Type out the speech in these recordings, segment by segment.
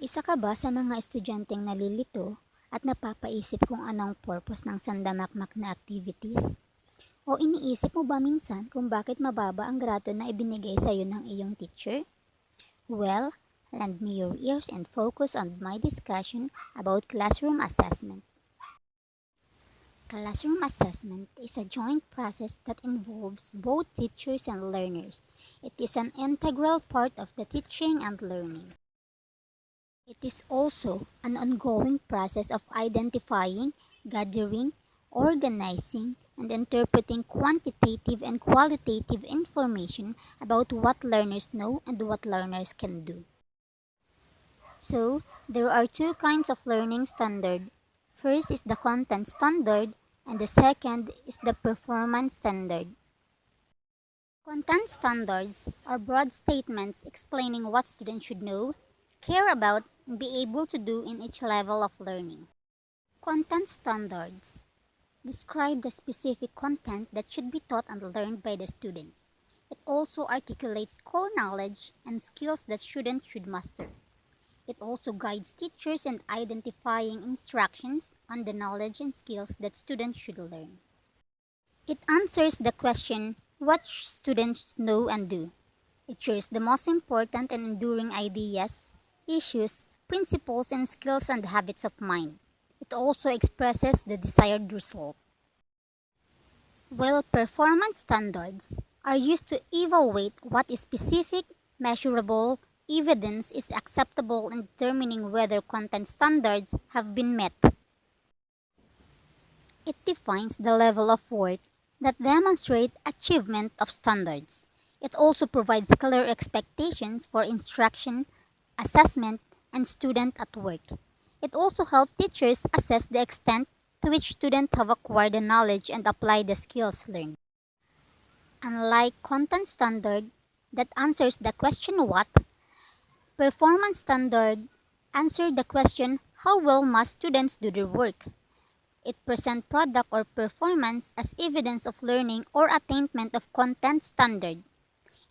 Isa ka ba sa mga estudyanteng nalilito at napapaisip kung anong purpose ng sandamakmak na activities? O iniisip mo ba minsan kung bakit mababa ang grado na ibinigay sa iyo ng iyong teacher? Well, lend me your ears and focus on my discussion about classroom assessment. Classroom assessment is a joint process that involves both teachers and learners. It is an integral part of the teaching and learning. It is also an ongoing process of identifying, gathering, organizing, and interpreting quantitative and qualitative information about what learners know and what learners can do. So, there are two kinds of learning standard. First is the content standard, and the second is the performance standard. Content standards are broad statements explaining what students should know, care about, and be able to do in each level of learning. Content standards describe the specific content that should be taught and learned by the students. It also articulates core knowledge and skills that students should master. It also guides teachers in identifying instructions on the knowledge and skills that students should learn. It answers the question, what students know and do. It shares the most important and enduring ideas, issues, principles, and skills and habits of mind. It also expresses the desired result. While performance standards are used to evaluate what is specific, measurable, evidence is acceptable in determining whether content standards have been met. It defines the level of work that demonstrate achievement of standards. It also provides clear expectations for instruction, assessment, and student at work. It also helps teachers assess the extent to which students have acquired the knowledge and applied the skills learned. Unlike content standard that answers the question what, performance standard answer the question how well must students do their work. It presents product or performance as evidence of learning or attainment of content standard.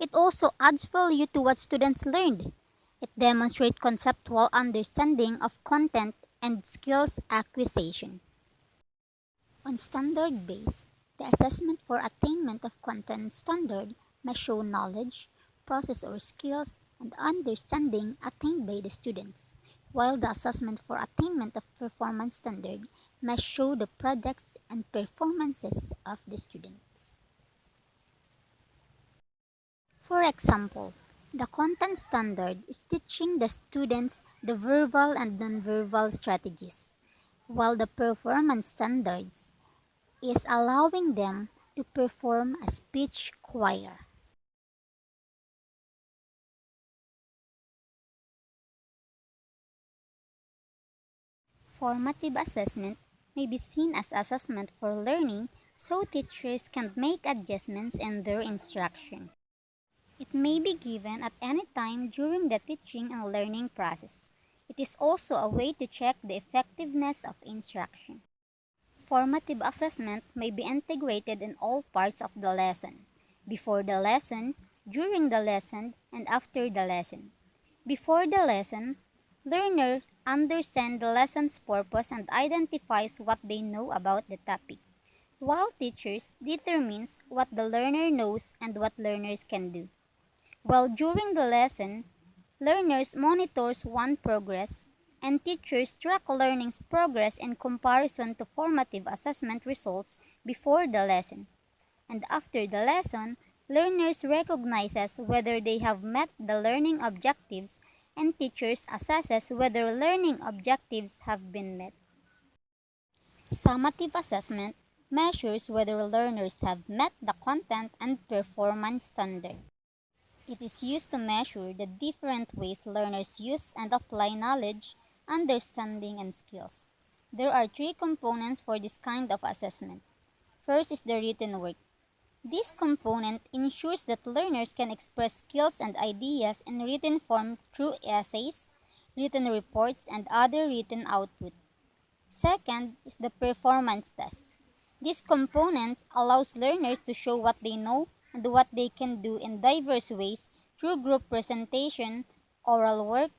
It also adds value to what students learned. It demonstrates conceptual understanding of content and skills acquisition. On standard base, the assessment for attainment of content standard may show knowledge, process or skills, and understanding attained by the students, while the assessment for attainment of performance standard may show the products and performances of the students. For example, the content standard is teaching the students the verbal and nonverbal strategies, while the performance standards is allowing them to perform a speech choir. Formative assessment may be seen as assessment for learning so teachers can make adjustments in their instruction. It may be given at any time during the teaching and learning process. It is also a way to check the effectiveness of instruction. Formative assessment may be integrated in all parts of the lesson, before the lesson, during the lesson, and after the lesson. Before the lesson, learners understand the lesson's purpose and identifies what they know about the topic, while teachers determines what the learner knows and what learners can do. While during the lesson, learners monitors one progress, and teachers track learning's progress in comparison to formative assessment results before the lesson. And after the lesson, learners recognizes whether they have met the learning objectives and teachers assesses whether learning objectives have been met. Summative assessment measures whether learners have met the content and performance standard. It is used to measure the different ways learners use and apply knowledge, understanding, and skills. There are three components for this kind of assessment. First is the written work. This component ensures that learners can express skills and ideas in written form through essays, written reports, and other written output. Second is the performance test. This component allows learners to show what they know and what they can do in diverse ways through group presentation, oral work,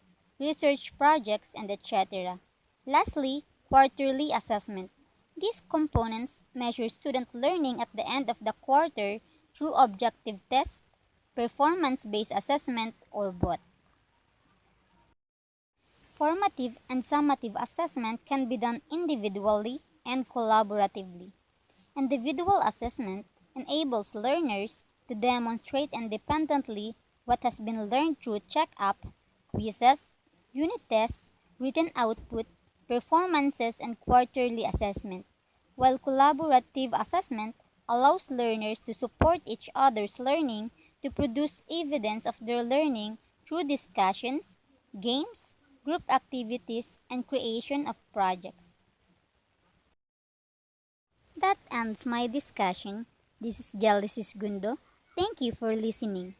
research projects, and etc. Lastly, quarterly assessment. These components measure student learning at the end of the quarter through objective tests, performance-based assessment, or both. Formative and summative assessment can be done individually and collaboratively. Individual assessment enables learners to demonstrate independently what has been learned through check-up, quizzes, unit tests, written output, performances, and quarterly assessment, while collaborative assessment allows learners to support each other's learning to produce evidence of their learning through discussions, games, group activities, and creation of projects. That ends my discussion. This is Genesis Gundo. Thank you for listening.